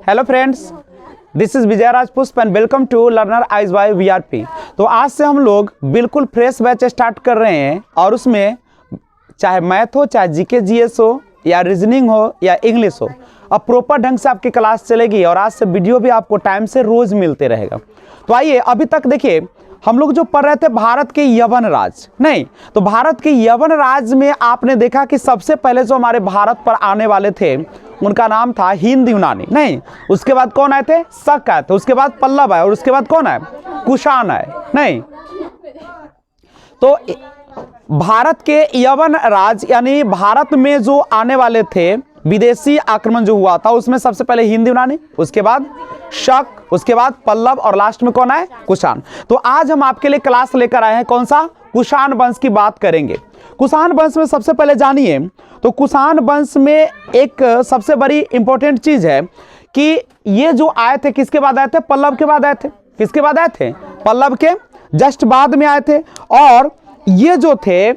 Hello friends, this is Vijay Rajpushp and welcome to learner eyes by VRP. तो आज से हम लोग बिल्कुल फ्रेश बैच स्टार्ट कर रहे हैं और उसमें चाहे मैथ हो, चाहे जीके जीएस हो, या रीजनिंग हो, या इंग्लिश हो, अब प्रॉपर ढंग से आपकी क्लास चलेगी और आज से वीडियो भी आपको टाइम से रोज मिलते रहेगा। तो आइए, अभी तक देखिए हम लोग जो पढ़ रहे थे भारत के यवन राज, नहीं तो भारत के यवन राज में आपने देखा कि सबसे पहले जो हमारे भारत पर आने वाले थे उनका नाम था हिंद यूनानी, नहीं उसके बाद कौन आए थे? शक आए थे, उसके बाद पल्लव आए और उसके बाद कौन आए? कुषाण आए। नहीं तो भारत के यवन राज यानी भारत में जो आने वाले थे विदेशी आक्रमण जो हुआ था उसमें सबसे पहले हिंद यूनानी, उसके बाद शक, उसके बाद पल्लव और लास्ट में कौन आए? कुषाण। तो आज हम आपके लिए क्लास लेकर आए हैं, कौन सा? कुषाण वंश की बात करेंगे। कुषाण वंश में सबसे पहले जानिए तो कुषाण वंश में एक सबसे बड़ी इंपॉर्टेंट चीज है कि ये जो आए थे किसके बाद आए थे? पल्लव के बाद आए थे। किसके बाद आए थे? पल्लव के जस्ट बाद में आए थे। और ये जो थे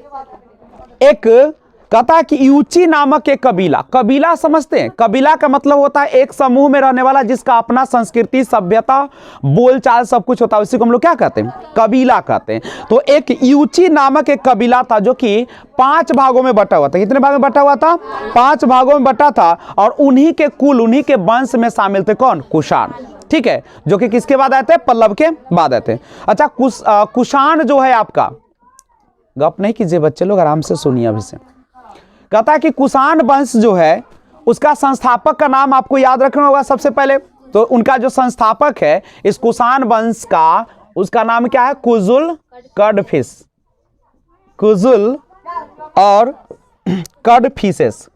एक कहता कि यूची नामक एक कबीला, कबीला समझते हैं? कबीला का मतलब होता है एक समूह में रहने वाला जिसका अपना संस्कृति, सभ्यता, बोलचाल सब कुछ होता है, उसी को हम लोग क्या कहते हैं? कबीला कहते हैं। तो एक यूची नामक एक कबीला था जो कि 5 भागों में बटा हुआ था। कितने भागों में बटा हुआ था? 5 भागों में बटा था और उन्हीं के कुल, उन्हीं के वंश में शामिल थे कौन? कुषाण। ठीक है, जो कि किसके बाद आए थे? पल्लव के बाद आए थे। अच्छा, कुषाण जो है आपका, गप नहीं कीजिए बच्चे लोग, आराम से सुनिए अभी से। कहता है कि कुषाण वंश जो है उसका संस्थापक का नाम आपको याद रखना होगा सबसे पहले। तो उनका जो संस्थापक है इस कुषाण वंश का, उसका नाम क्या है? कुजुल कडफिस। कुजुल और कडफिसेस,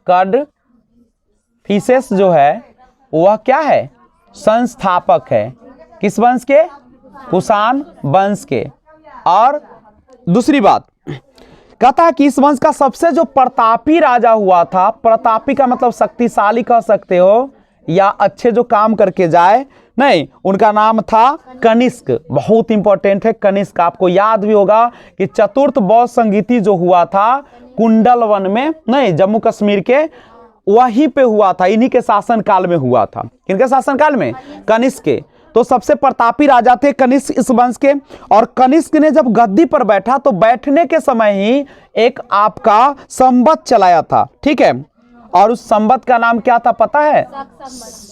कडफिसेस जो है वह क्या है? संस्थापक है। किस वंश के? कुषाण वंश के। और दूसरी बात कहता है कि इस वंश का सबसे जो प्रतापी राजा हुआ था, प्रतापी का मतलब शक्तिशाली कह सकते हो या अच्छे जो काम करके जाए, नहीं उनका नाम था कनिष्क। बहुत इंपॉर्टेंट है कनिष्क। आपको याद भी होगा कि चतुर्थ बौद्ध संगीति जो हुआ था कुंडलवन में, नहीं जम्मू कश्मीर के, वहीं पे हुआ था, इन्हीं के शासन काल में हुआ था। किनके शासन काल में? कनिष्क के। तो सबसे प्रतापी राजा थे कनिष्क इस वंश के। और कनिष्क ने जब गद्दी पर बैठा तो बैठने के समय ही एक आपका संवत चलाया था। ठीक है, और उस संवत का नाम क्या था पता है?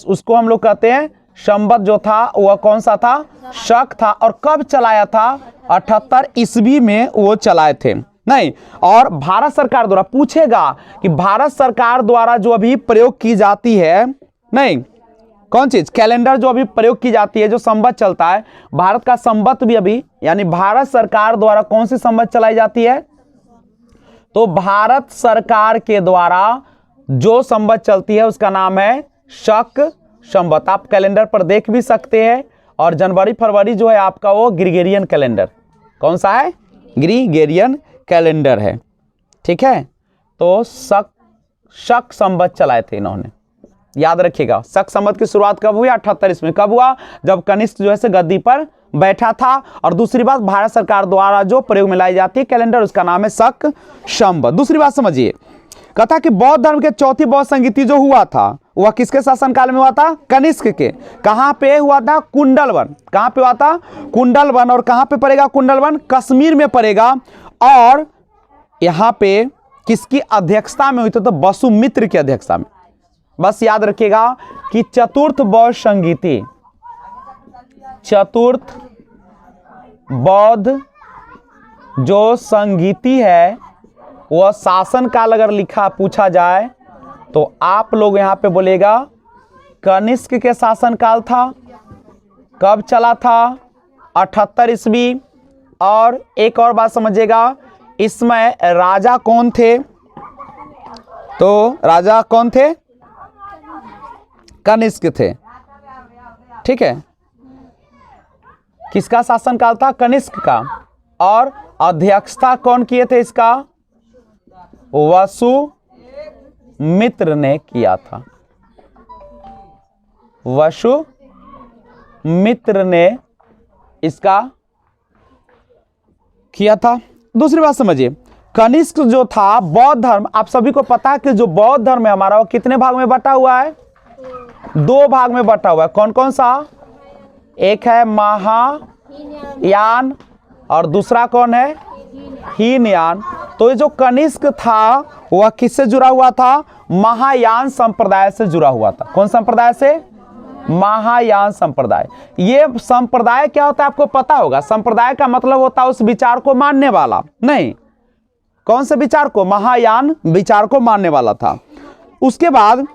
उसको हम लोग कहते हैं संवत जो था वह कौन सा था? शक था। और कब चलाया था? 78 ईस्वी में वो चलाए थे। नहीं, और भारत सरकार द्वारा, पूछेगा कि भारत सरकार द्वारा जो अभी प्रयोग की जाती है, नहीं कौन चीज? कैलेंडर जो अभी प्रयोग की जाती है, जो संवत चलता है, भारत का संवत भी अभी यानी भारत सरकार द्वारा कौन सी संवत चलाई जाती है? तो भारत सरकार के द्वारा जो संवत चलती है उसका नाम है शक संवत। आप कैलेंडर पर देख भी सकते हैं। और जनवरी फरवरी जो है आपका वो ग्रिगोरियन कैलेंडर, कौन सा है? ग्रिगोरियन कैलेंडर है। ठीक है, तो शक संवत चलाए थे इन्होंने, याद रखिएगा। शक संवत की शुरुआत कब हुई? 78 ईस्वी में। कब हुआ? जब कनिष्क जो है गद्दी पर बैठा था। और दूसरी बात, भारत सरकार द्वारा जो प्रयोग में लाई जाती है कैलेंडर, उसका नाम है शक संवत। दूसरी बात समझिए, कथा कि बौद्ध धर्म के चौथी बौद्ध संगीति जो हुआ था वह किसके शासनकाल में हुआ था? कनिष्क के। कहां पे हुआ था? कुंडलवन। कहां पे हुआ था? कुंडलवन। और कहां पे पड़ेगा कुंडलवन? कश्मीर में पड़ेगा। और यहां पे किसकी अध्यक्षता में हुई थी? तो वसुमित्र की अध्यक्षता में। बस याद रखिएगा कि चतुर्थ बौद्ध संगीति, चतुर्थ बौद्ध जो संगीति है वह शासन काल अगर लिखा पूछा जाए तो आप लोग यहां पे बोलेगा कनिष्क के शासन काल था। कब चला था? 78 ईस्वी। और एक और बात समझिएगा, इसमें राजा कौन थे? तो राजा कौन थे? कनिष्क थे। ठीक है, किसका शासन काल था? कनिष्क का। और अध्यक्षता कौन किए थे इसका? वसुमित्र ने किया था। वसुमित्र ने इसका किया था। दूसरी बात समझिए, कनिष्क जो था बौद्ध धर्म, आप सभी को पता है कि जो बौद्ध धर्म है हमारा वो कितने भाग में बटा हुआ है? 2 भाग में बटा हुआ है। कौन कौन सा? एक है महायान और दूसरा कौन है? हीनयान। तो ये जो कनिष्क था वह किससे जुड़ा हुआ था? महायान संप्रदाय से जुड़ा हुआ था। कौन संप्रदाय से? महायान संप्रदाय। ये संप्रदाय क्या होता है आपको पता होगा। संप्रदाय का मतलब होता है उस विचार को मानने वाला। नहीं, कौन से विचार को? महायान विचार को मानने वाला था। उसके बाद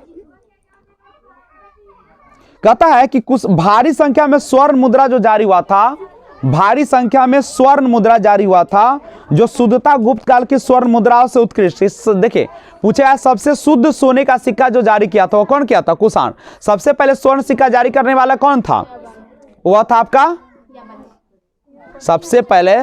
कहता है कि कुछ भारी संख्या में स्वर्ण मुद्रा जो जारी हुआ था, भारी संख्या में स्वर्ण मुद्रा जारी हुआ था जो शुद्धता गुप्त काल की स्वर्ण मुद्राओं से उत्कृष्ट। देखिए पूछे है सबसे शुद्ध सोने का सिक्का जो जारी किया था वो कौन किया था? कुषाण। सबसे पहले स्वर्ण सिक्का जारी करने वाला कौन था? वह था आपका सबसे पहले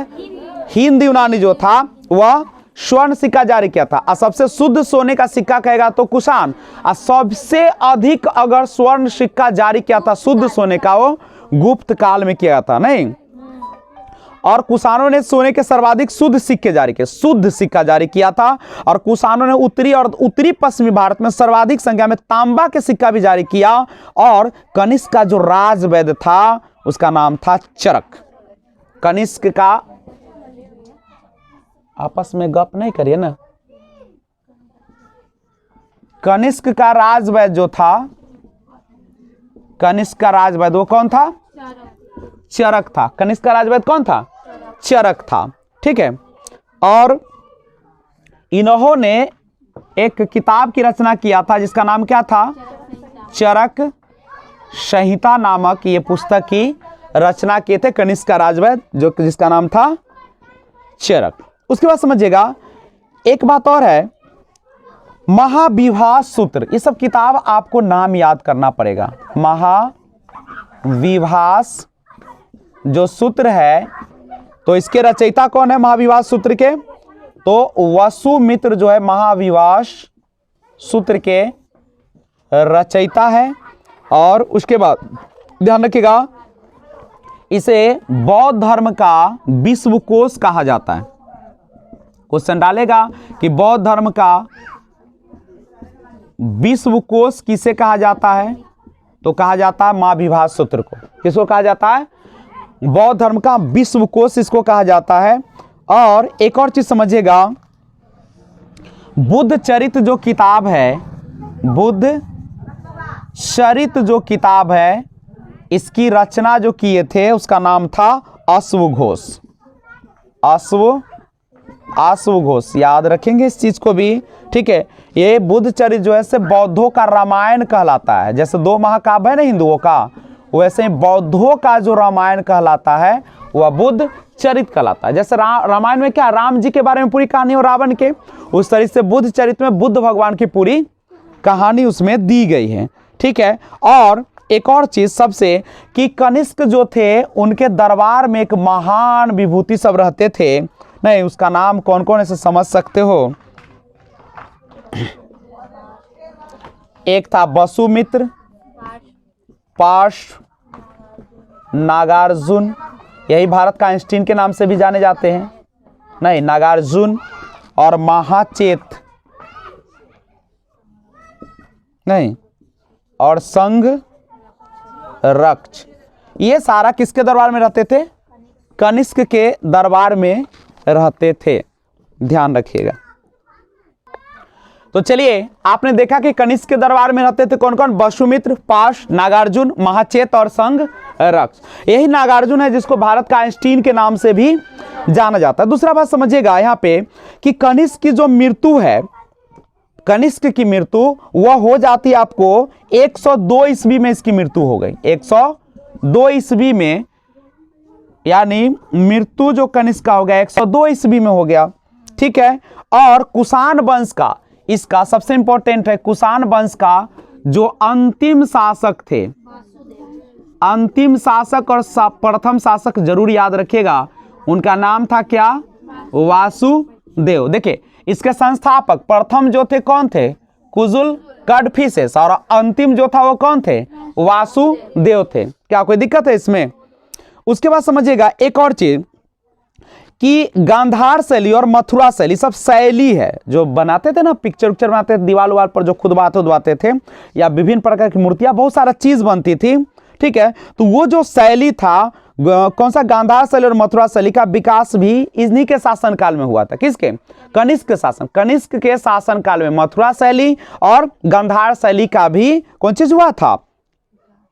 हिंद यूनानी जो था वह स्वर्ण सिक्का जारी किया था। और सबसे शुद्ध सोने का सिक्का कहेगा तो कुषाण। और सबसे अधिक अगर स्वर्ण सिक्का जारी किया था शुद्ध सोने का वो गुप्त काल में किया था। नहीं, और कुषाणों ने सोने के सर्वाधिक शुद्ध सिक्के जारी किए, शुद्ध सिक्का जारी किया था। और कुषाणों ने उत्तरी और उत्तरी पश्चिमी भारत में सर्वाधिक संख्या में तांबा के सिक्का भी जारी किया। और कनिष्क का जो राजवैद्य था उसका नाम था चरक। कनिष्क का, आपस में गप नहीं करिए ना। कनिष्क का राजवैद्य जो था, कनिष्क का राजवैद्य वो कौन था? चरक था। कनिष्क का राजवैद्य कौन था? चरक था। ठीक है। और इन्होंने एक किताब की रचना किया था जिसका नाम क्या था? चरक संहिता नामक ये पुस्तक की रचना किए थे कनिष्क का राजवैद्य जो जिसका नाम था चरक। उसके बाद समझिएगा एक बात और है, महाविभास सूत्र। ये सब किताब आपको नाम याद करना पड़ेगा। महाविभास जो सूत्र है तो इसके रचयिता कौन है? महाविभास सूत्र के तो वसुमित्र जो है महाविभास सूत्र के रचयिता है। और उसके बाद ध्यान रखिएगा इसे बौद्ध धर्म का विश्वकोश कहा जाता है। क्वेश्चन डालेगा कि बौद्ध धर्म का विश्वकोश किसे कहा जाता है? तो कहा जाता है महाविभास सूत्र को। किसको कहा जाता है? बौद्ध धर्म का विश्वकोश इसको कहा जाता है। और एक और चीज समझिएगा, बुद्ध चरित्र जो किताब है, बुद्ध चरित्र जो किताब है इसकी रचना जो किए थे उसका नाम था अश्वघोष। अश्वघोष याद रखेंगे इस चीज को भी। ठीक है। ये बुद्ध चरित्र जो है से बौद्धों का रामायण कहलाता है। जैसे 2 महाकाव्य है ना हिंदुओं का, वैसे ही बौद्धों का जो रामायण कहलाता है वह बुद्ध चरित्र कहलाता है। जैसे रामायण में क्या राम जी के बारे में पूरी कहानी और रावण के, उस तरह से बुद्ध चरित्र में बुद्ध भगवान की पूरी कहानी उसमें दी गई है। ठीक है। और एक और चीज सबसे कि कनिष्क जो थे उनके दरबार में एक महान विभूति सब रहते थे। नहीं, उसका नाम कौन कौन ऐसे समझ सकते हो? एक था वसुमित्र, पाश, नागार्जुन, यही भारत का आइंस्टीन के नाम से भी जाने जाते हैं। नहीं, नागार्जुन और महाचेत, नहीं, और संघ रक्ष। ये सारा किसके दरबार में रहते थे? कनिष्क के दरबार में रहते थे। ध्यान रखिएगा। तो चलिए आपने देखा कि कनिष्क के दरबार में रहते थे कौन कौन? वसुमित्र, पाश, नागार्जुन, महाचेत और संघ रक्ष। यही नागार्जुन है जिसको भारत का आइंस्टीन के नाम से भी जाना जाता है। दूसरा बात समझिएगा यहाँ पे कि कनिष्क की जो मृत्यु है, कनिष्क की मृत्यु वह हो जाती है आपको 102 ईस्वी में इसकी मृत्यु हो गई। 102 ईस्वी में, यानी मृत्यु जो कनिष्क का हो गया 102 ईस्वी में हो गया। ठीक है। और कुषाण वंश का, इसका सबसे इंपॉर्टेंट है, कुषाण वंश का जो अंतिम शासक थे, अंतिम शासक और प्रथम शासक जरूर याद रखिएगा, उनका नाम था क्या? वासुदेव। देखिए इसके संस्थापक प्रथम जो थे कौन थे? कुजुल कडफिसेस। और अंतिम जो था वो कौन थे? वासुदेव थे। क्या कोई दिक्कत है इसमें? उसके बाद समझिएगा एक और चीज, कि गांधार शैली और मथुरा शैली सब शैली है जो बनाते थे ना, पिक्चर उक्चर बनाते थे दीवार उवार पर, जो खुद बाते थे, या विभिन्न प्रकार की मूर्तियां, बहुत सारा चीज बनती थी। ठीक है, तो वो जो शैली था, कौन सा, गांधार शैली और मथुरा शैली का विकास भी इन्हीं के शासनकाल में हुआ था। किसके? कनिष्क के शासन, कनिष्क के शासनकाल में मथुरा शैली और गांधार शैली का भी कौन चीज हुआ था?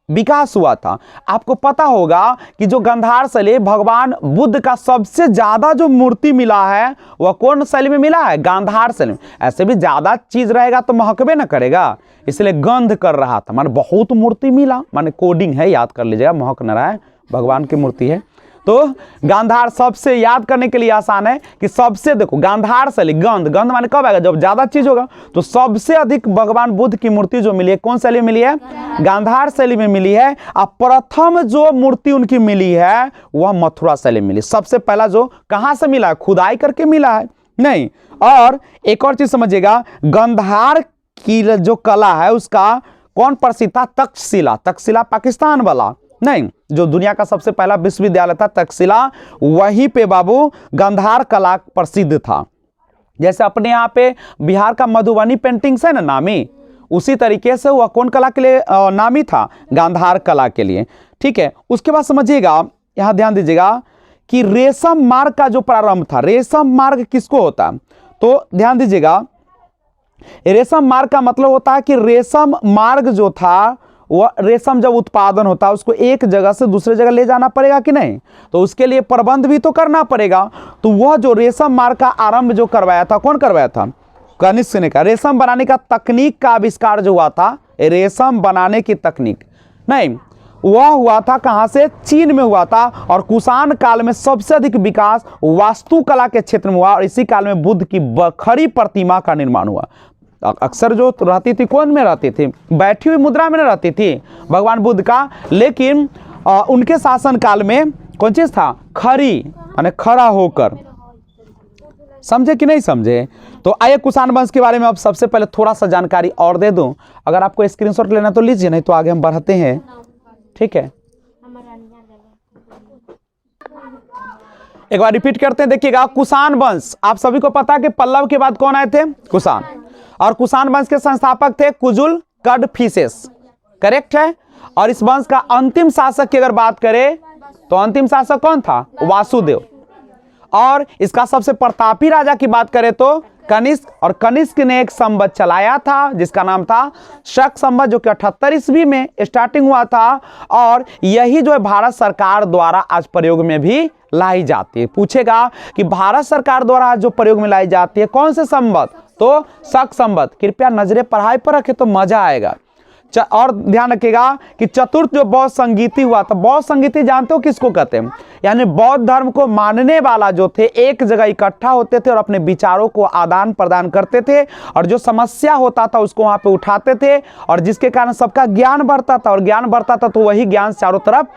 विकास हुआ था। आपको पता होगा कि जो गांधार शैली, भगवान बुद्ध का सबसे ज्यादा जो मूर्ति मिला है वह कौन शैली में मिला है? गांधार शैली में। ऐसे भी ज्यादा चीज रहेगा तो महकबे ना करेगा, इसलिए गंध कर रहा था, माने बहुत मूर्ति मिला, माने कोडिंग है, याद कर लीजिएगा, महक न रहा है, भगवान की मूर्ति है। तो गांधार सबसे याद करने के लिए आसान है कि सबसे, देखो गांधार शैली, गंध, गंध माने कब आएगा? जब ज्यादा चीज होगा। तो सबसे अधिक भगवान बुद्ध की मूर्ति जो मिली है कौन शैली में मिली है? गांधार शैली में मिली है। अब प्रथम जो मूर्ति उनकी मिली है वह मथुरा शैली में मिली। सबसे पहला जो कहां से मिला है? खुदाई करके मिला है नहीं। और एक और चीज समझिएगा, गांधार की जो कला है उसका कौन प्रसिद्ध था? तक्षशिला। तक्षशिला पाकिस्तान वाला नहीं, जो दुनिया का सबसे पहला विश्वविद्यालय था तक्षशिला, वहीं पे बाबू गांधार कला प्रसिद्ध था। जैसे अपने यहाँ पे बिहार का मधुबनी पेंटिंग्स है ना नामी, उसी तरीके से वह कौन कला के लिए नामी था? गांधार कला के लिए। ठीक है, उसके बाद समझिएगा, यहाँ ध्यान दीजिएगा कि रेशम मार्ग का जो प्रारंभ था, रेशम मार्ग किसको होता है? तो ध्यान दीजिएगा, रेशम मार्ग का मतलब होता है कि रेशम मार्ग जो था, वह रेशम जब उत्पादन होता है उसको एक जगह से दूसरे जगह ले जाना पड़ेगा कि नहीं, तो उसके लिए प्रबंध भी तो करना पड़ेगा। तो वह जो रेशम मार्ग का आरंभ जो करवाया था, कौन करवाया था? कनिष्क ने। का रेशम बनाने का तकनीक का आविष्कार जो हुआ था, रेशम बनाने की तकनीक नहीं, वह हुआ था कहां से? चीन में हुआ था। और कुषाण काल में सबसे अधिक विकास वास्तुकला के क्षेत्र में हुआ, और इसी काल में बुद्ध की बखरी प्रतिमा का निर्माण हुआ। अक्सर जो रहती थी कौन में रहती थी? बैठी हुई मुद्रा में रहती थी भगवान बुद्ध का, लेकिन उनके शासन काल में कौन चीज था? खड़ी, माने खड़ा होकर। समझे कि नहीं समझे? तो आइए कुषाण वंश के बारे में अब सबसे पहले थोड़ा सा जानकारी और दे दूं। अगर आपको स्क्रीनशॉट लेना तो लीजिए, नहीं तो आगे हम बढ़ते हैं। ठीक है, एक बार रिपीट करते हैं, देखिएगा। कुषाण वंश, आप सभी को पता है कि पल्लव के बाद कौन आए थे? कुषाण। और कुषाण वंश के संस्थापक थे कुजुल कड़फिसेस, करेक्ट है। और इस वंश का अंतिम शासक की अगर बात करें तो अंतिम शासक कौन था? वासुदेव। और इसका सबसे प्रतापी राजा की बात करें तो कनिष्क। और कनिष्क ने एक संवत चलाया था जिसका नाम था शक संवत, जो कि 78 ईस्वी में स्टार्टिंग हुआ था। और यही जो है भारत सरकार द्वारा आज प्रयोग में भी लाई जाती है। पूछेगा कि भारत सरकार द्वारा आज जो प्रयोग में लाई जाती है कौन से संवत? तो शक संवत। कृपया नजरें पढ़ाई पर रखें तो मजा आएगा। और ध्यान रखिएगा कि चतुर्थ जो बौद्ध संगीति हुआ था, बौद्ध संगीति जानते हो किसको कहते हैं? यानी बौद्ध धर्म को मानने वाला जो थे एक जगह इकट्ठा होते थे और अपने विचारों को आदान प्रदान करते थे, और जो समस्या होता था उसको वहां पे उठाते थे, और जिसके कारण सबका ज्ञान बढ़ता था, और ज्ञान बढ़ता था तो वही ज्ञान चारों तरफ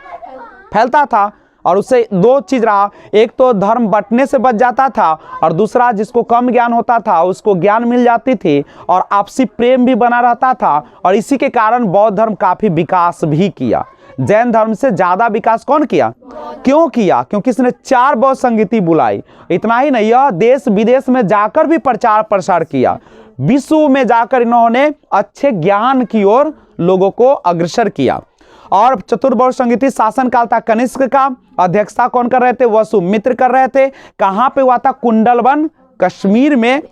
फैलता था। और उससे दो चीज रहा, एक तो धर्म बंटने से बच जाता था, और दूसरा जिसको कम ज्ञान होता था उसको ज्ञान मिल जाती थी, और आपसी प्रेम भी बना रहता था। और इसी के कारण बौद्ध धर्म काफी विकास भी किया। जैन धर्म से ज्यादा विकास कौन किया? क्यों किया? क्योंकि इसने 4 बौद्ध संगीति बुलाई। इतना ही नहीं, यह देश विदेश में जाकर भी प्रचार प्रसार किया। विश्व में जाकर इन्होंने अच्छे ज्ञान की ओर लोगों को अग्रसर किया। और चतुर्बौद्ध संगीति शासन काल था कनिष्क का। अध्यक्षता कौन कर रहे थे? वसुमित्र कर रहे थे। कहां पे हुआ था? कुंडलवन, कश्मीर में।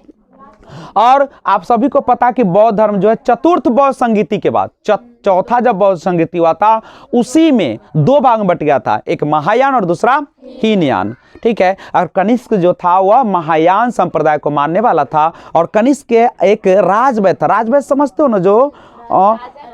और आप सभी को पता कि बौद्ध धर्म जो है चतुर्थ बौद्ध संगीति के बाद चौथा जब बौद्ध संगीति हुआ था उसी में 2 भाग में बट गया था, एक महायान और दूसरा हीनयान। ठीक है, और कनिष्क जो था वह महायान संप्रदाय को मानने वाला था। और कनिष्क के एक राजवैद्य था, राजवैद्य समझते हो ना, जो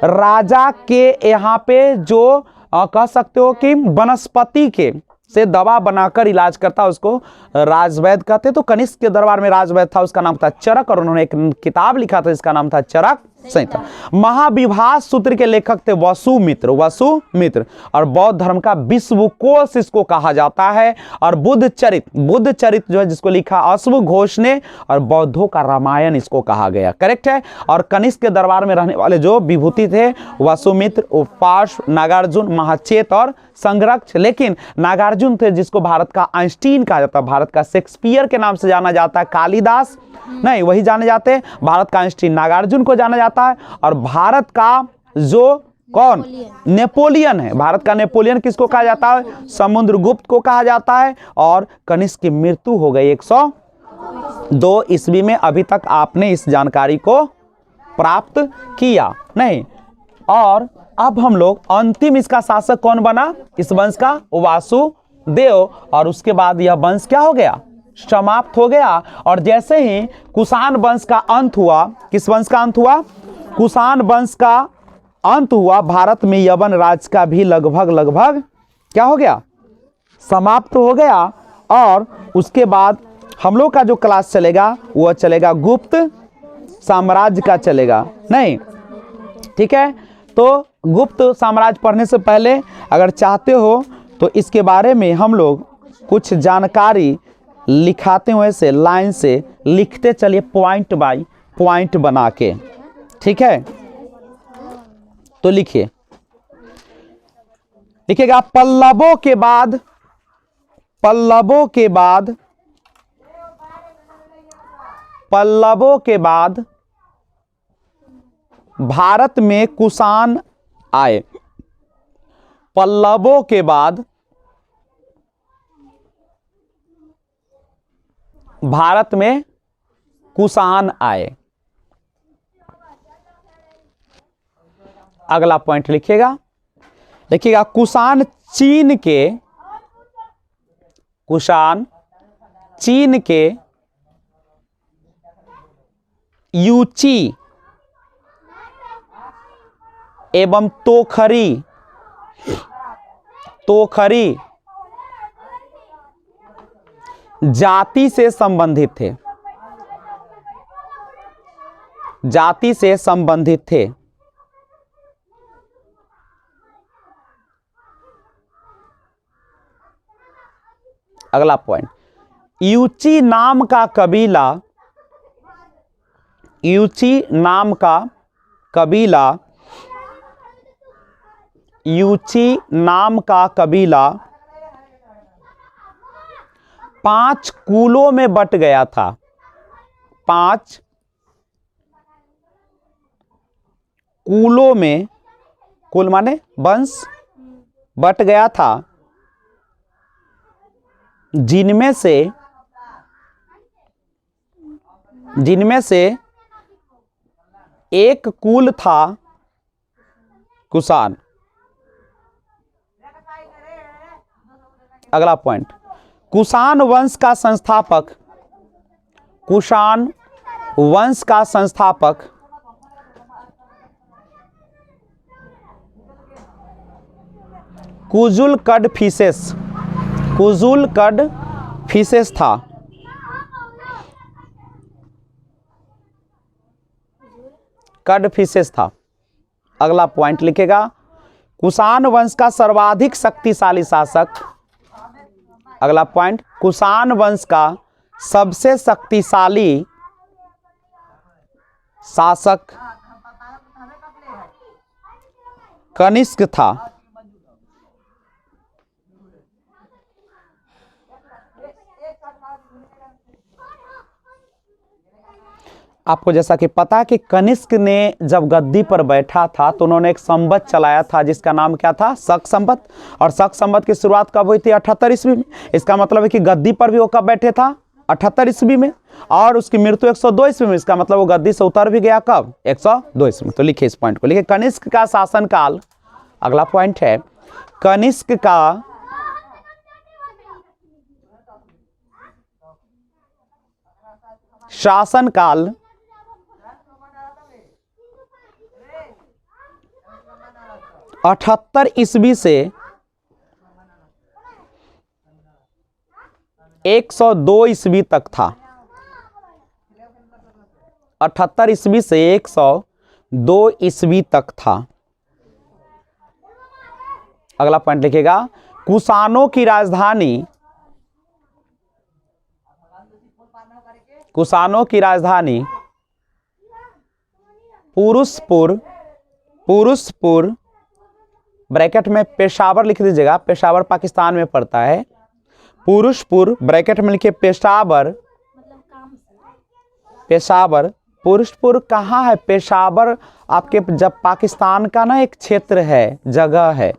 राजा के यहाँ पे जो कह सकते हो कि वनस्पति के से दवा बनाकर इलाज करता, उसको राजवैद्य कहते। तो कनिष्क के दरबार में राजवैद्य था, उसका नाम था चरक, और उन्होंने एक किताब लिखा था जिसका नाम था चरक संहिता। महाविभाग सूत्र के लेखक थे वसुमित्र। और बौद्ध धर्म का विश्वकोश इसको कहा जाता है। और बुद्ध चरित जो है जिसको लिखा अश्व घोष ने, और बौद्धों का रामायण इसको कहा गया, करेक्ट है। और कनिष्क के दरबार में रहने वाले जो विभूति थे वसुमित्र, उपास, नागार्जुन, महाचेत और संरक्ष, लेकिन नागार्जुन थे जिसको भारत का आइंस्टीन कहा जाता है, भारत का शेक्सपियर के नाम से जाना जाता है, कालिदास नहीं वही जाने जाते हैं, भारत का आइंस्टीन नागार्जुन को जाना जाता है। और भारत का जो कौन नेपोलियन है, भारत का नेपोलियन किसको कहा जाता है, समुद्रगुप्त को कहा जाता है। और कनिष्क की मृत्यु हो गई 102 ईस्वी में। अभी तक आपने इस जानकारी को प्राप्त किया नहीं। और अब हम लोग अंतिम इसका शासक कौन बना इस वंश का, वासुदेव। और उसके बाद यह वंश क्या हो गया, समाप्त हो गया। और जैसे ही कुषाण वंश का अंत हुआ, किस वंश का अंत हुआ, कुषाण वंश का अंत हुआ, भारत में यवन राज का भी लगभग क्या हो गया, समाप्त हो गया। और उसके बाद हम लोग का जो क्लास चलेगा वह चलेगा गुप्त साम्राज्य का चलेगा नहीं, ठीक है। तो गुप्त साम्राज्य पढ़ने से पहले अगर चाहते हो तो इसके बारे में हम लोग कुछ जानकारी लिखाते हुए से लाइन से लिखते चलिए, पॉइंट बाय पॉइंट बना के, ठीक है। तो लिखिए, लिखिएगा पल्लवों के बाद, पल्लवों के बाद, पल्लवों के बाद भारत में कुषाण आए। पल्लवों के बाद भारत में कुषाण आए। अगला पॉइंट लिखिएगा, देखिएगा कुषाण चीन के, कुषाण चीन के यूची एवं तोखरी, तोखरी जाति से संबंधित थे, जाति से संबंधित थे। अगला पॉइंट, यूची नाम का कबीला, यूची नाम का कबीला, यूची नाम का कबीला 5 कुलों में बट गया था। 5 कुलों में, कुल माने वंश, बट गया था, जिनमें से एक कुल था कुषाण। अगला पॉइंट, कुषाण वंश का संस्थापक, कुषाण वंश का संस्थापक कुजुल कडफिसेस, कुजुल कडफिसेस था। कडफिसेस था। अगला पॉइंट लिखेगा, कुषाण वंश का सर्वाधिक शक्तिशाली शासक, अगला पॉइंट, कुषाण वंश का सबसे शक्तिशाली शासक कनिष्क था। आपको जैसा कि पता कि कनिष्क ने जब गद्दी पर बैठा था तो उन्होंने एक संवत चलाया था जिसका नाम क्या था, शक संवत। और शक संवत की शुरुआत कब हुई थी, 78 ईस्वी में। इसका मतलब है कि गद्दी पर भी वो कब बैठे था, 78 ईस्वी में। और उसकी मृत्यु 102 ईस्वी में। इसका मतलब वो गद्दी से उतर भी गया कब, 102 ईस्वी में। तो लिखिए इस पॉइंट को, लिखिए कनिष्क का शासनकाल, अगला पॉइंट है कनिष्क का शासनकाल 78 ईस्वी से 102 ईस्वी तक था। 78 ईस्वी से 102 ईस्वी तक था। अगला पॉइंट लिखिएगा, कुषाणों की राजधानी, कुषाणों की राजधानी पुरुषपुर, पुरुषपुर ब्रैकेट में पेशावर लिख दीजिएगा, पेशावर पाकिस्तान में पड़ता है। पुरुषपुर ब्रैकेट में लिखिए पेशावर, पेशावर। पुरुषपुर कहाँ है? पेशावर आपके जब पाकिस्तान का ना एक क्षेत्र है, जगह है,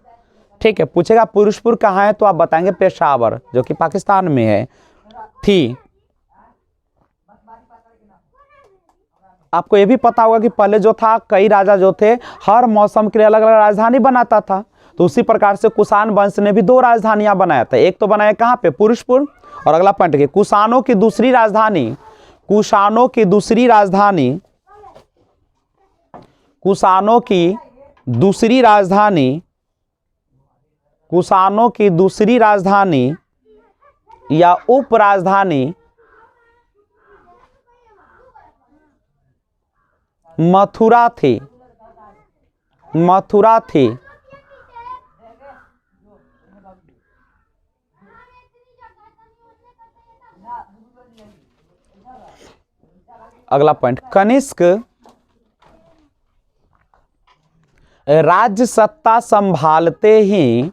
ठीक है। पूछेगा पुरुषपुर कहाँ है तो आप बताएंगे पेशावर, जो कि पाकिस्तान में है। थी आपको ये भी पता होगा कि पहले जो था, कई राजा जो थे हर मौसम के लिए अलग अलग राजधानी बनाता था। तो उसी प्रकार से कुषाण वंश ने भी 2 राजधानियां बनाया था। एक तो बनाया कहाँ पे? पुरुषपुर। और अगला पॉइंट के कुषाणों की दूसरी राजधानी, कुषाणों की दूसरी राजधानी, कुषाणों की दूसरी राजधानी, कुषाणों की दूसरी राजधानी या उप राजधानी मथुरा थी, मथुरा थी। अगला पॉइंट, कनिष्क राज्य सत्ता संभालते ही,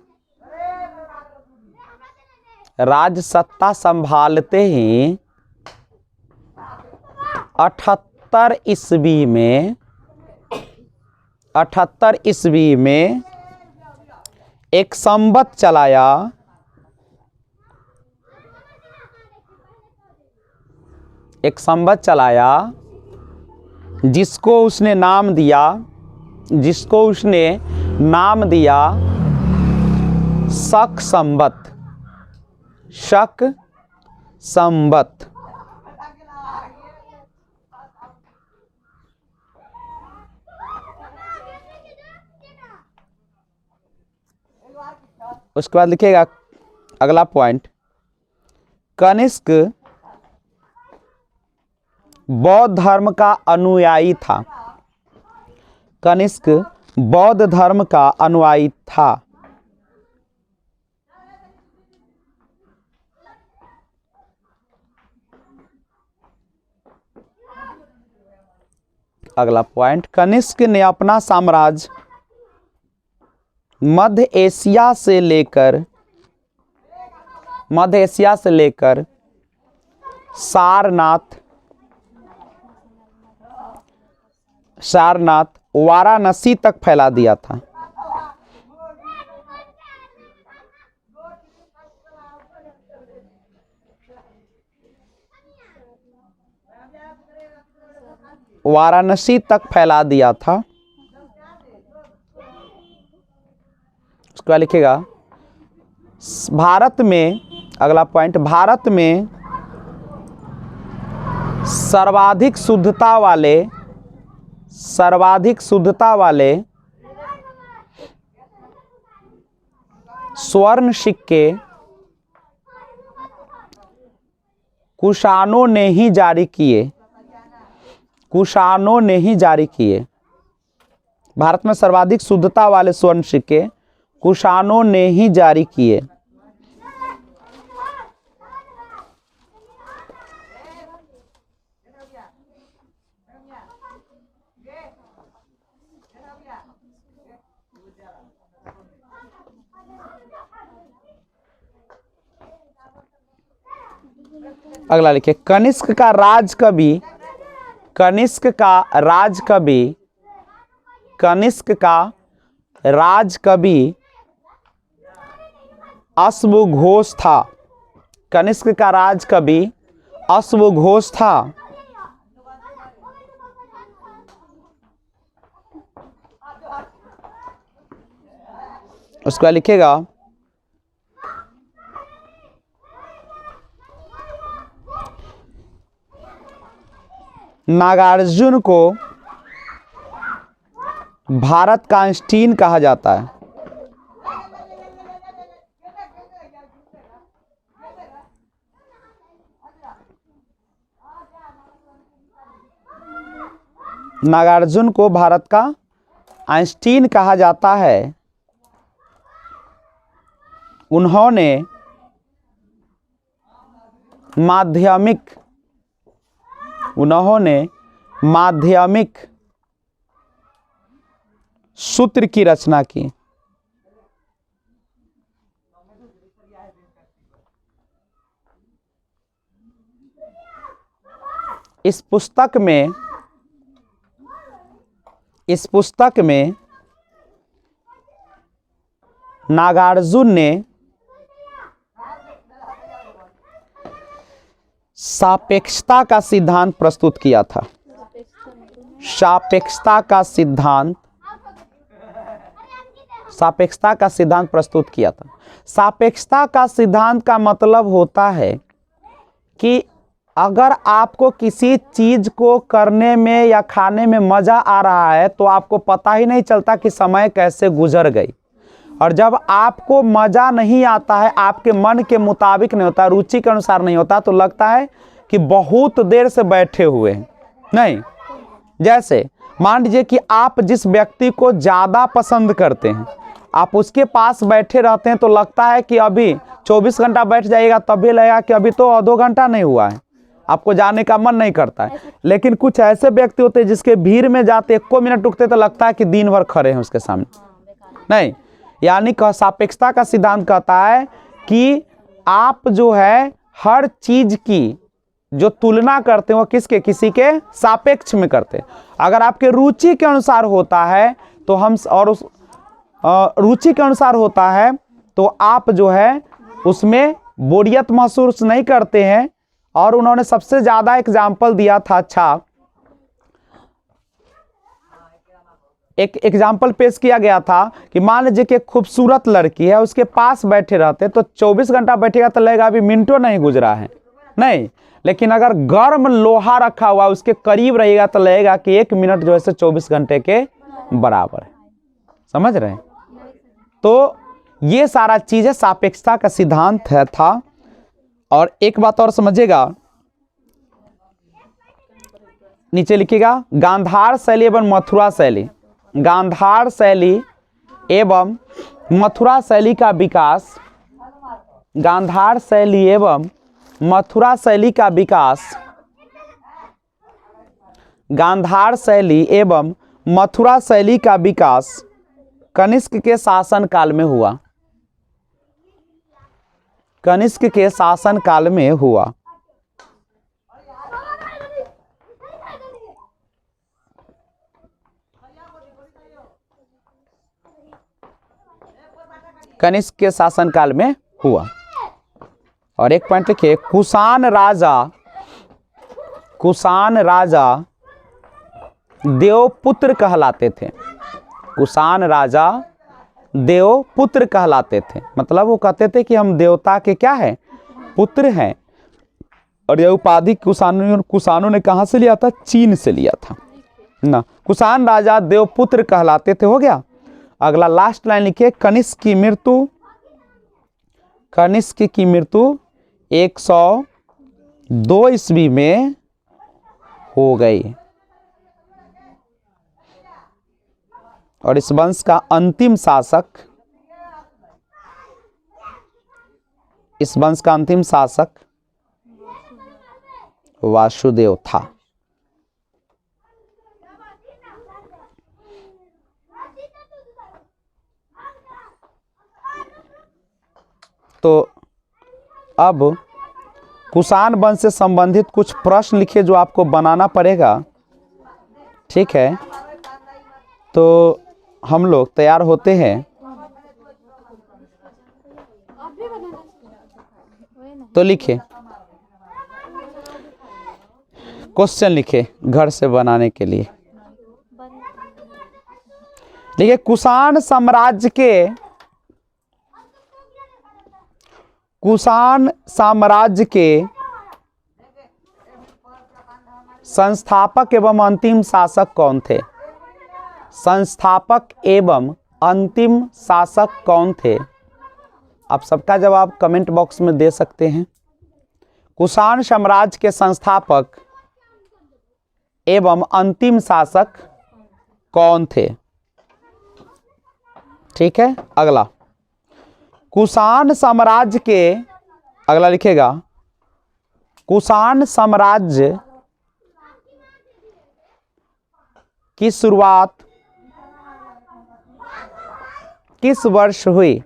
राज्य सत्ता संभालते ही 78 ईस्वी में, 78 ईस्वी में एक संवत चलाया, एक संवत चलाया जिसको उसने नाम दिया, जिसको उसने नाम दिया शक संवत, शक संवत। उसके बाद लिखिएगा अगला पॉइंट, कनिष्क बौद्ध धर्म का अनुयायी था, कनिष्क बौद्ध धर्म का अनुयायी था। अगला पॉइंट, कनिष्क ने अपना साम्राज्य मध्य एशिया से लेकर, मध्य एशिया से लेकर सारनाथ, सारनाथ वाराणसी तक फैला दिया था। वाराणसी तक फैला दिया था। उसके बाद लिखिएगा भारत में, अगला पॉइंट, भारत में सर्वाधिक शुद्धता वाले, सर्वाधिक शुद्धता वाले स्वर्ण सिक्के कुषाणों ने ही जारी किए, कुषाणों ने ही जारी किए। भारत में सर्वाधिक शुद्धता वाले स्वर्ण सिक्के कुषाणों ने ही जारी किए। अगला लिखिए, कनिष्क का राज कवि, कनिष्क का राज कवि, कनिष्क का राज कवि अश्वघोष था, कनिष्क का राज कवि अश्वघोष था। उसका लिखेगा नागार्जुन को भारत का आइंस्टीन कहा जाता है। नागार्जुन को भारत का आइंस्टीन कहा जाता है। उन्होंने माध्यमिक, उन्होंने माध्यमिक सूत्र की रचना की, इस पुस्तक में नागार्जुन ने सापेक्षता का सिद्धांत प्रस्तुत किया था। सापेक्षता का सिद्धांत प्रस्तुत किया था। सापेक्षता का सिद्धांत का मतलब होता है कि अगर आपको किसी चीज को करने में या खाने में मजा आ रहा है तो आपको पता ही नहीं चलता कि समय कैसे गुजर गई, और जब आपको मजा नहीं आता है, आपके मन के मुताबिक नहीं होता, रुचि के अनुसार नहीं होता, तो लगता है कि बहुत देर से बैठे हुए हैं। नहीं, जैसे मान लीजिए कि आप जिस व्यक्ति को ज्यादा पसंद करते हैं, आप उसके पास बैठे रहते हैं तो लगता है कि अभी 24 घंटा बैठ जाइएगा तब भी लगेगा कि अभी तो 2 घंटा नहीं हुआ है, आपको जाने का मन नहीं करता है। लेकिन कुछ ऐसे व्यक्ति होते हैं जिसके भीड़ में जाते 1 मिनट रुकते तो लगता है कि दिन भर खड़े हैं उसके सामने। नहीं, यानी सापेक्षता का सिद्धांत कहता है कि आप जो है हर चीज की जो तुलना करते हैं वो किसी के सापेक्ष में करते हैं। अगर आपके रुचि के अनुसार होता है तो हम, और उस रुचि के अनुसार होता है तो आप जो है उसमें बोरियत महसूस नहीं करते हैं। और उन्होंने सबसे ज्यादा एग्जाम्पल दिया था, अच्छा एक एग्जाम्पल पेश किया गया था कि मान लीजिए कि एक खूबसूरत लड़की है, उसके पास बैठे रहते तो 24 घंटा बैठेगा तो लगेगा अभी मिनटों नहीं गुजरा है, नहीं। लेकिन अगर गर्म लोहा रखा हुआ उसके करीब रहेगा तो लगेगा कि 1 मिनट जो है 24 घंटे के बराबर है। समझ रहे हैं? तो ये सारा चीजें सापेक्षता का सिद्धांत है था। और एक बात और समझिएगा, नीचे लिखिएगा गांधार शैली एवं मथुरा शैली। गांधार शैली एवं मथुरा शैली का विकास, गांधार शैली एवं मथुरा शैली का विकास, गांधार शैली एवं मथुरा शैली का विकास कनिष्क के शासन काल में हुआ। कनिष्क के शासन काल में हुआ। कनिष्क के शासन काल में हुआ। और एक पॉइंट लिखिए, कुषाण राजा देवपुत्र कहलाते थे। कुषाण राजा देवपुत्र कहलाते थे, मतलब वो कहते थे कि हम देवता के क्या है, पुत्र हैं। और यह उपाधि कुषाणों ने कहां से लिया था? चीन से लिया था ना। कुषाण राजा देवपुत्र कहलाते थे, हो गया। अगला लास्ट लाइन लिखिए, कनिष्क की मृत्यु 102 ईस्वी में हो गई। और इस वंश का अंतिम शासक वासुदेव था। तो अब कुषाण वंश से संबंधित कुछ प्रश्न लिखिए जो आपको बनाना पड़ेगा, ठीक है? तो हम लोग तैयार होते हैं। तो लिखिए, क्वेश्चन लिखे घर से बनाने के लिए। देखिए, कुषाण साम्राज्य के संस्थापक एवं अंतिम शासक कौन थे? संस्थापक एवं अंतिम शासक कौन थे? आप सबका जवाब कमेंट बॉक्स में दे सकते हैं। कुषाण साम्राज्य के संस्थापक एवं अंतिम शासक कौन थे? ठीक है। अगला, कुषाण साम्राज्य के, अगला लिखेगा, कुषाण साम्राज्य की शुरुआत किस वर्ष हुई?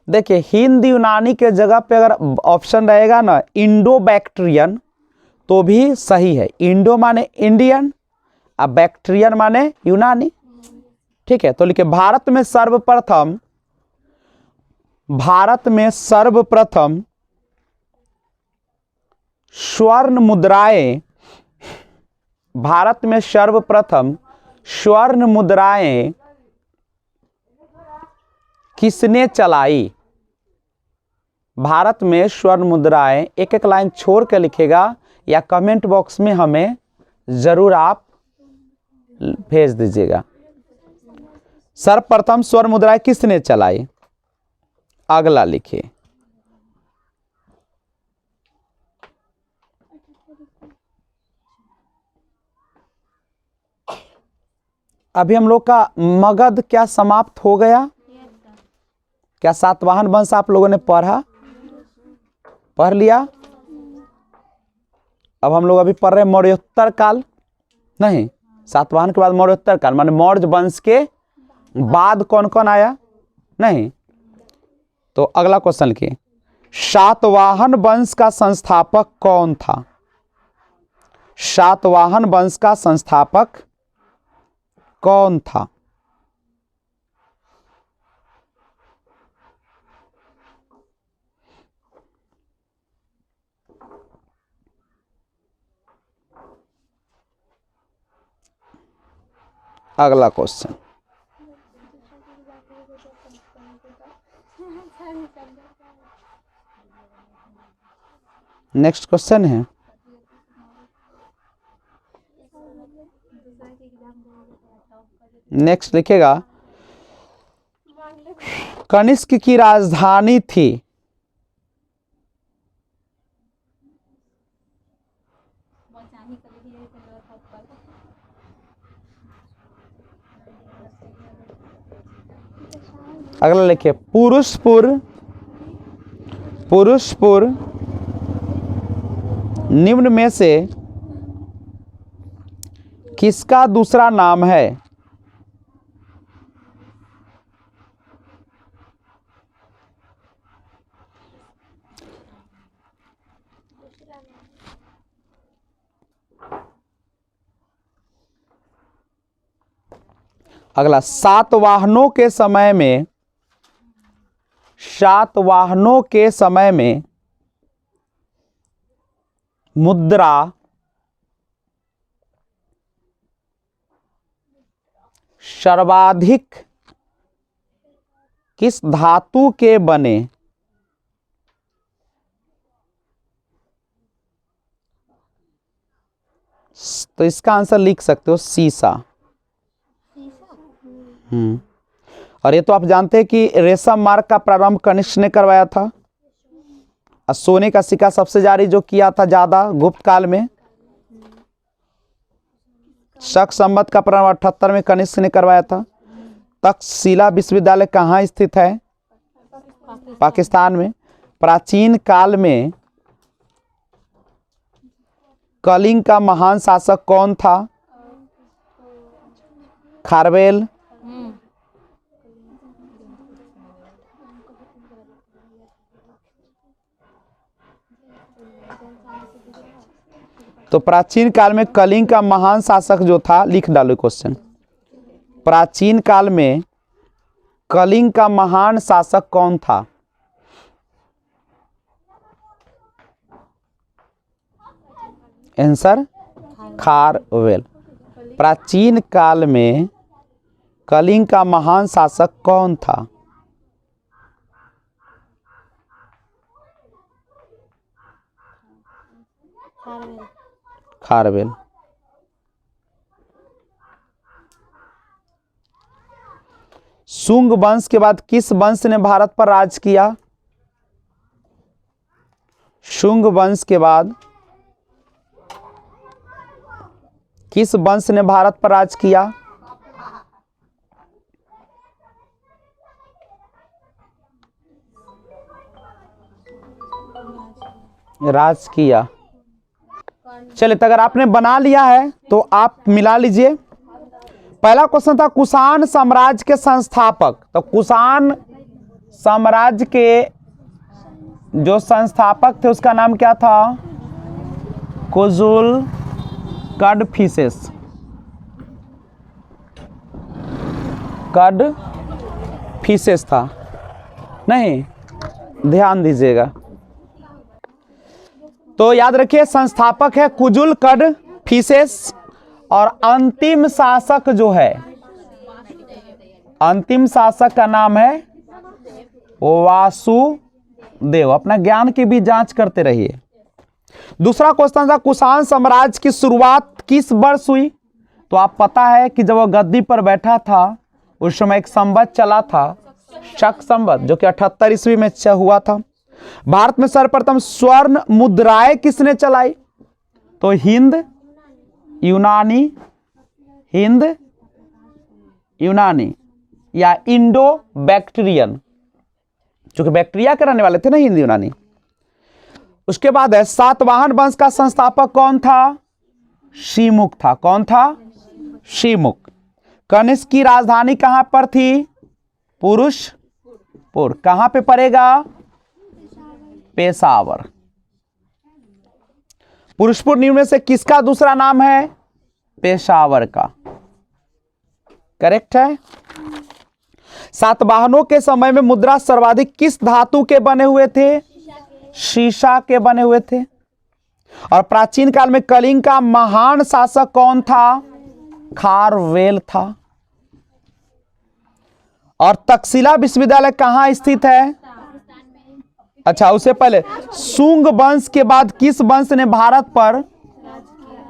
देखिए हिंद यूनानी के जगह पे अगर ऑप्शन रहेगा ना इंडो बैक्ट्रियन तो भी सही है। इंडो माने इंडियन, अब बैक्ट्रियन माने यूनानी। ठीक है, तो लिखिए भारत में सर्वप्रथम स्वर्ण मुद्राएं, भारत में सर्वप्रथम स्वर्ण मुद्राएं किसने चलाई? भारत में स्वर्ण मुद्राएं, एक एक लाइन छोड़ के लिखेगा या कमेंट बॉक्स में हमें जरूर आप भेज दीजिएगा। सर्वप्रथम स्वर्ण मुद्राएं किसने चलाई? अगला लिखिए। अभी हम लोग का मगध क्या समाप्त हो गया? क्या सातवाहन वंश आप लोगों ने पढ़ लिया? अब हम लोग अभी पढ़ रहे हैं मौर्योत्तर काल। नहीं, सातवाहन के बाद मौर्योत्तर काल, माने मौर्य वंश के बाद कौन कौन आया? नहीं। तो अगला क्वेश्चन लिखिए, सातवाहन वंश का संस्थापक कौन था? सातवाहन वंश का संस्थापक कौन था? अगला क्वेश्चन, नेक्स्ट क्वेश्चन है, नेक्स्ट लिखेगा, कनिष्क की राजधानी थी? अगला लिखिए, पुरुषपुर निम्न में से किसका दूसरा नाम है? अगला, सातवाहनों के समय में मुद्रा सर्वाधिक किस धातु के बने? तो इसका आंसर लिख सकते हो सीसा। और ये तो आप जानते हैं कि रेशम मार्ग का प्रारंभ कनिष्क ने करवाया था, और सोने का सिक्का सबसे जारी जो किया था ज्यादा गुप्त काल में। शक संवत का प्रारंभ 78 में कनिष्क ने करवाया था। तक्षशिला विश्वविद्यालय कहाँ स्थित है? पाकिस्तान में। प्राचीन काल में कलिंग का महान शासक कौन था? खारवेल। तो प्राचीन काल में कलिंग का महान शासक जो था, लिख डालो क्वेश्चन, प्राचीन काल में कलिंग का महान शासक कौन था? आंसर खारवेल। प्राचीन काल में कलिंग का महान शासक कौन था? खारवेल। शुंग वंश के बाद किस वंश ने भारत पर राज किया? शुंग वंश के बाद किस वंश ने भारत पर राज किया? राज किया। चलिए, तो अगर आपने बना लिया है तो आप मिला लीजिए। पहला क्वेश्चन था कुषाण साम्राज्य के संस्थापक, तो कुषाण साम्राज्य के जो संस्थापक थे उसका नाम क्या था? कुजुल कडफिसेस। कडफिसेस था, नहीं, ध्यान दीजिएगा। तो याद रखिए संस्थापक है कुजुल कडफिसेस, और अंतिम शासक जो है, अंतिम शासक का नाम है वासुदेव। अपना ज्ञान की भी जांच करते रहिए। दूसरा क्वेश्चन था कुषाण साम्राज्य की शुरुआत किस वर्ष हुई? तो आप पता है कि जब वह गद्दी पर बैठा था उस समय एक संवत चला था, शक संवत, जो कि 78 ईस्वी में हुआ था। भारत में सर्वप्रथम स्वर्ण मुद्राएं किसने चलाई? तो हिंद यूनानी या इंडो बैक्टीरियन, जो कि बैक्टीरिया के रहने वाले थे ना, हिंद यूनानी। उसके बाद है सातवाहन वंश का संस्थापक कौन था? शिमुक था। कौन था? शिमुक। कनिष्क की राजधानी कहां पर थी? पुरुषपुर। कहां पे पड़ेगा? पेशावर। पुरुषपुर निम्न से किसका दूसरा नाम है? पेशावर का। करेक्ट है। सातवाहनों के समय में मुद्रा सर्वाधिक किस धातु के बने हुए थे? शीशा के बने हुए थे। और प्राचीन काल में कलिंग का महान शासक कौन था? खारवेल था। और तक्षशिला विश्वविद्यालय कहां स्थित है? अच्छा, उससे पहले शुंग वंश के बाद किस वंश ने भारत पर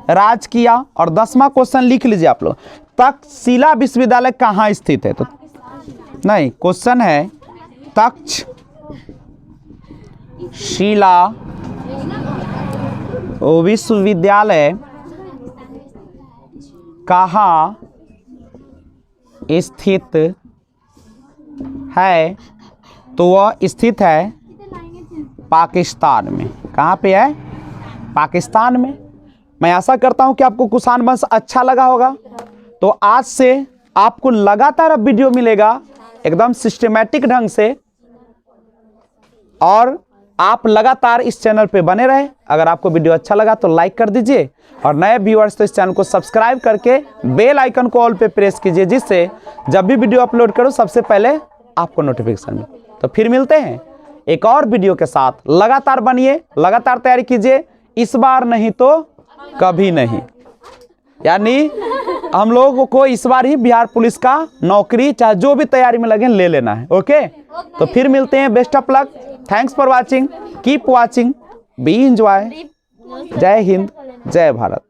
राज किया? और 10वां क्वेश्चन लिख लीजिए आप लोग, तक्षशिला विश्वविद्यालय कहां स्थित है? तो नहीं, क्वेश्चन है तक्षशिला विश्वविद्यालय कहाँ स्थित है? तो वह स्थित है पाकिस्तान में। कहाँ पे है? पाकिस्तान में। मैं आशा करता हूं कि आपको कुषाण वंश अच्छा लगा होगा। तो आज से आपको लगातार अब वीडियो मिलेगा एकदम सिस्टमेटिक ढंग से, और आप लगातार इस चैनल पे बने रहे। अगर आपको वीडियो अच्छा लगा तो लाइक कर दीजिए, और नए व्यूअर्स तो इस चैनल को सब्सक्राइब करके बेल आइकन को ऑल पे प्रेस कीजिए, जिससे जब भी वीडियो अपलोड करूं सबसे पहले आपको नोटिफिकेशन मिले। तो फिर मिलते हैं एक और वीडियो के साथ। लगातार बनिए, लगातार तैयारी कीजिए, इस बार नहीं तो कभी नहीं। यानी हम लोगों को इस बार ही बिहार पुलिस का नौकरी, चाहे जो भी तैयारी में लगे, ले लेना है। ओके, तो फिर मिलते हैं। Best of luck. Thanks for watching. Keep watching. B enjoy. जय हिंद, जय भारत।